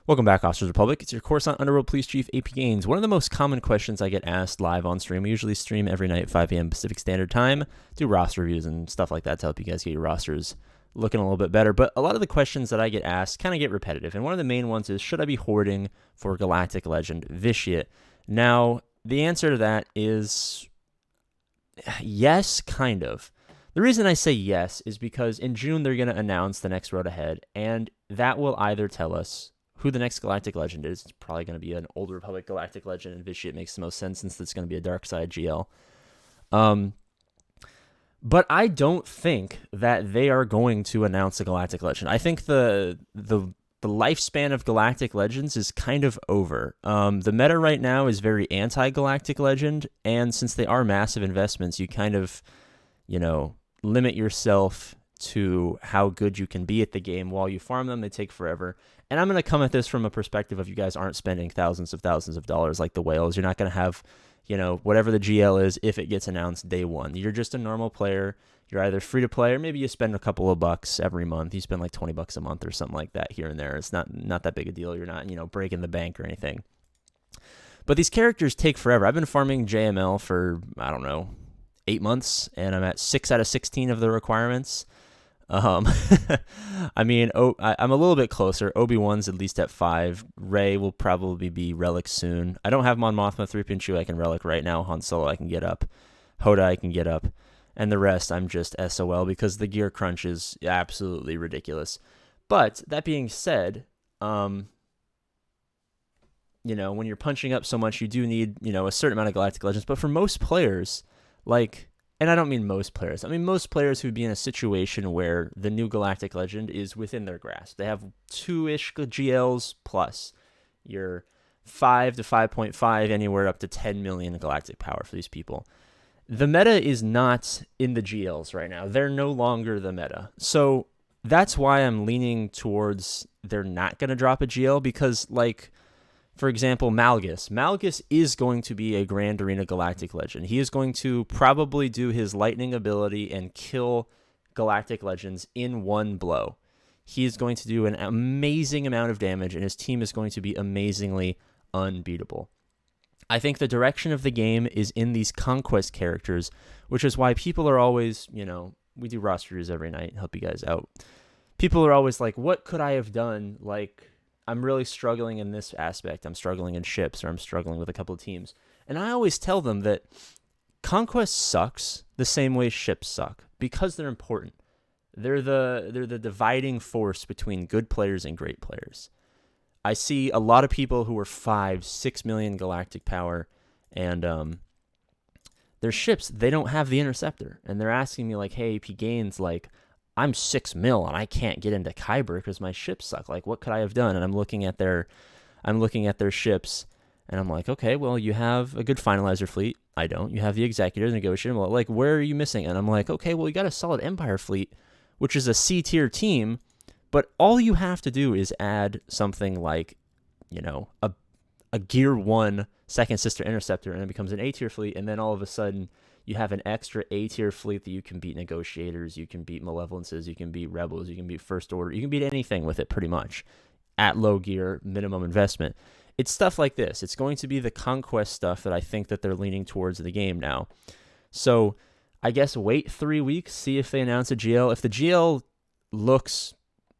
Welcome back, Officers Republic. It's your Coruscant Underworld Police Chief, APGAINS. One of the most common questions I get asked live on stream, we usually stream every night at 5 p.m. Pacific Standard Time, do roster reviews and stuff like that to help you guys get your rosters looking a little bit better. But a lot of the questions that I get asked kind of get repetitive. And one of the main ones is, should I be hoarding for Galactic Legend Vitiate? Now, the answer to that is yes, kind of. The reason I say yes is because in June they're going to announce the next road ahead, and that will either tell us who the next Galactic Legend is. It's probably going to be an Old Republic Galactic Legend, and Vitiate makes the most sense since it's going to be a Dark Side GL. But I don't think that they are going to announce a Galactic Legend. I think the lifespan of Galactic Legends is kind of over. The meta right now is very anti-Galactic Legend, and since they are massive investments, you kind of, limit yourself to how good you can be at the game. While you farm them, they take forever. And I'm going to come at this from a perspective of you guys aren't spending thousands of dollars like the whales. You're not going to have, whatever the GL is if it gets announced day one. You're just a normal player. You're either free to play or maybe you spend a couple of bucks every month. You spend like $20 a month or something like that here and there. It's not that big a deal. You're not, breaking the bank or anything. But these characters take forever. I've been farming JML for, 8 months, and I'm at 6 out of 16 of the requirements. I'm a little bit closer. Obi-Wan's at least at 5. Rey will probably be relic soon. I don't have Mon Mothma, 3PO, and Chewie I can relic right now. Han Solo I can get up. Hoda I can get up. And the rest I'm just SOL because the gear crunch is absolutely ridiculous. But that being said, when you're punching up so much, you do need, a certain amount of Galactic Legends. But for most players, and I don't mean most players. I mean most players who'd be in a situation where the new Galactic Legend is within their grasp. They have 2-ish GLs plus your 5 to 5.5, anywhere up to 10 million galactic power for these people. The meta is not in the GLs right now. They're no longer the meta. So that's why I'm leaning towards they're not going to drop a GL because, for example, Malgus. Malgus is going to be a Grand Arena Galactic Legend. He is going to probably do his lightning ability and kill Galactic Legends in one blow. He is going to do an amazing amount of damage, and his team is going to be amazingly unbeatable. I think the direction of the game is in these conquest characters, which is why people are always, we do roster reviews every night, help you guys out. People are always like, what could I have done? I'm really struggling in this aspect. I'm struggling in ships, or I'm struggling with a couple of teams. And I always tell them that Conquest sucks the same way ships suck because they're important. They're the dividing force between good players and great players. I see a lot of people who are 5-6 million galactic power, and their ships, they don't have the interceptor. And they're asking me hey, APGAINS, I'm 6 mil and I can't get into Kyber because my ships suck. What could I have done? And I'm looking at their ships, and I'm like, okay, well, you have a good finalizer fleet. I don't. You have the executive negotiator. Well, where are you missing? And I'm like, okay, well, you got a solid Empire fleet, which is a C tier team, but all you have to do is add something like, a Gear 1 second sister interceptor, and it becomes an A tier fleet, and then all of a sudden you have an extra A-tier fleet that you can beat negotiators, you can beat malevolences, you can beat rebels, you can beat first order, you can beat anything with it pretty much at low gear, minimum investment. It's stuff like this. It's going to be the conquest stuff that I think that they're leaning towards the game now. So I guess wait 3 weeks, see if they announce a GL. If the GL looks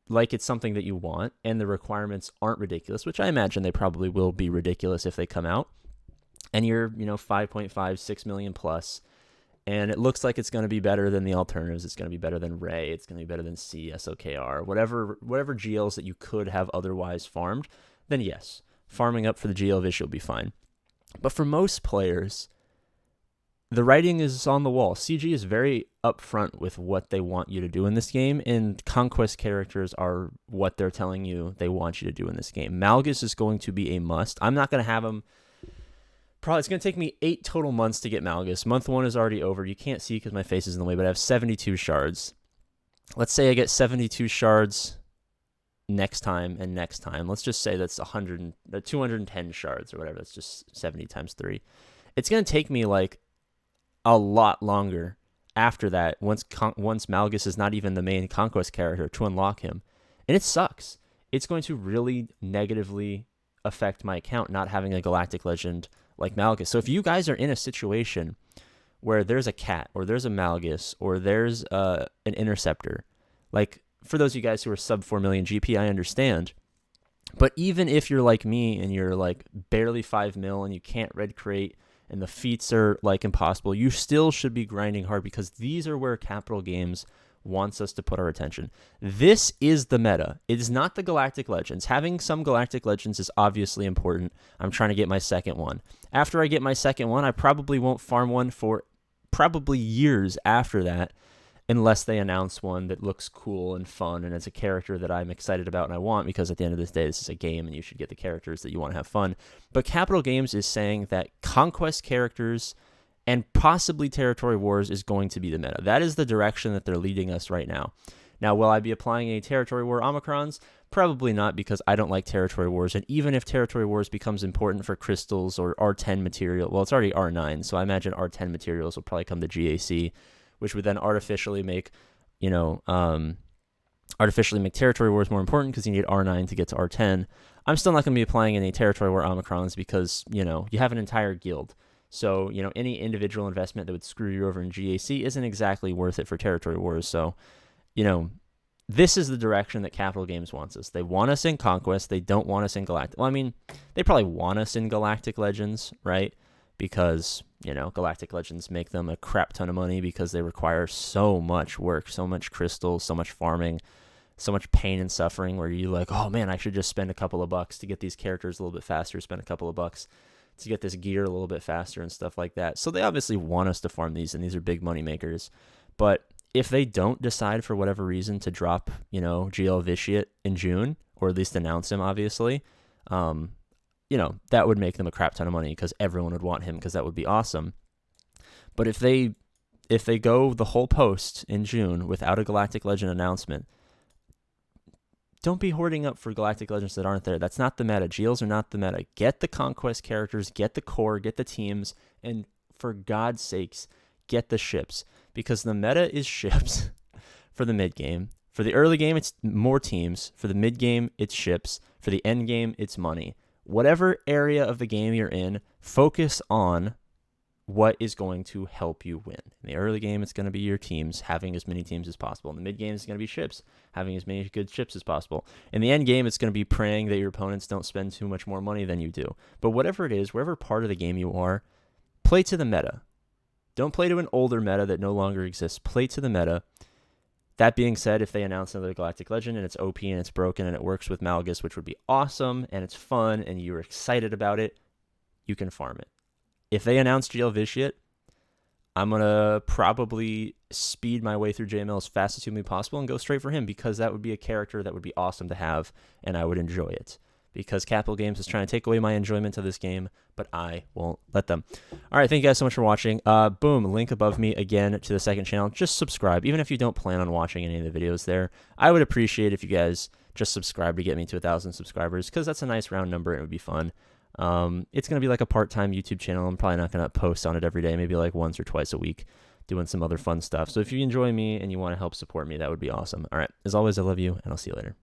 like it's something that you want and the requirements aren't ridiculous, which I imagine they probably will be ridiculous if they come out, and you're 5.5, 6 million plus, and it looks like it's going to be better than the alternatives. It's going to be better than Rey. It's going to be better than SWGOH, whatever GLs that you could have otherwise farmed. Then yes, farming up for the GL Vitiate will be fine. But for most players, the writing is on the wall. CG is very upfront with what they want you to do in this game, and conquest characters are what they're telling you they want you to do in this game. Malgus is going to be a must. I'm not going to have him. Probably it's going to take me 8 total months to get Malgus. Month 1 is already over. You can't see because my face is in the way, but I have 72 shards. Let's say I get 72 shards next time and next time. Let's just say that's 210 shards or whatever. That's just 70 times 3. It's going to take me a lot longer after that once Malgus is not even the main conquest character to unlock him. And it sucks. it's going to really negatively affect my account not having a Galactic Legend like Malgus. So if you guys are in a situation where there's a cat or there's a Malgus or there's an Interceptor, like for those of you guys who are sub 4 million GP, I understand. But even if you're like me and you're like barely 5 mil and you can't red crate and the feats are like impossible, you still should be grinding hard because these are where Capital Games wants us to put our attention. This is the meta. It is not the Galactic Legends. Having some Galactic Legends is obviously important. I'm trying to get my second one. After I get my second one, I probably won't farm one for probably years after that, unless they announce one that looks cool and fun and it's a character that I'm excited about and I want, because at the end of this day, this is a game and you should get the characters that you want to have fun. But Capital Games is saying that Conquest characters and possibly Territory Wars is going to be the meta. That is the direction that they're leading us right now. Now, will I be applying any Territory War Omicrons? Probably not, because I don't like Territory Wars. And even if Territory Wars becomes important for crystals or R10 material, well, it's already R9, so I imagine R10 materials will probably come to GAC, which would then artificially make, Territory Wars more important because you need R9 to get to R10. I'm still not going to be applying any Territory War Omicrons because, you have an entire guild. So, any individual investment that would screw you over in GAC isn't exactly worth it for Territory Wars. So, this is the direction that Capital Games wants us. They want us in Conquest. They don't want us in Galactic. Well, I mean, they probably want us in Galactic Legends, right? Because, Galactic Legends make them a crap ton of money because they require so much work, so much crystals, so much farming, so much pain and suffering where you're like, oh man, I should just spend a couple of bucks to get these characters a little bit faster, spend a couple of bucks to get this gear a little bit faster and stuff like that. So they obviously want us to farm these, and these are big money makers. But if they don't decide for whatever reason to drop, GL Vitiate in June, or at least announce him, obviously, that would make them a crap ton of money because everyone would want him because that would be awesome. But if they go the whole post in June without a Galactic Legend announcement, don't be hoarding up for Galactic Legends that aren't there. That's not the meta. GLs are not the meta. Get the Conquest characters, get the core, get the teams, and for God's sakes, get the ships. Because the meta is ships for the mid game. For the early game, it's more teams. For the mid game, it's ships. For the end game, it's money. Whatever area of the game you're in, focus on what is going to help you win. In the early game, it's going to be your teams, having as many teams as possible. In the mid game, it's going to be ships, having as many good ships as possible. In the end game, it's going to be praying that your opponents don't spend too much more money than you do. But whatever it is, wherever part of the game you are, play to the meta. Don't play to an older meta that no longer exists. Play to the meta. That being said, if they announce another Galactic Legend and it's OP and it's broken and it works with Malgus, which would be awesome, and it's fun and you're excited about it, you can farm it. If they announce GL Vitiate, I'm going to probably speed my way through JML as fast as humanly possible and go straight for him, because that would be a character that would be awesome to have and I would enjoy it. Because Capital Games is trying to take away my enjoyment of this game, but I won't let them. All right, thank you guys so much for watching. Boom, link above me again to the second channel. Just subscribe, even if you don't plan on watching any of the videos there. I would appreciate if you guys just subscribe to get me to 1,000 subscribers, because that's a nice round number and it would be fun. It's going to be like a part-time YouTube channel. I'm probably not going to post on it every day, maybe like once or twice a week, doing some other fun stuff. So if you enjoy me and you want to help support me, that would be awesome. All right, as always, I love you, and I'll see you later.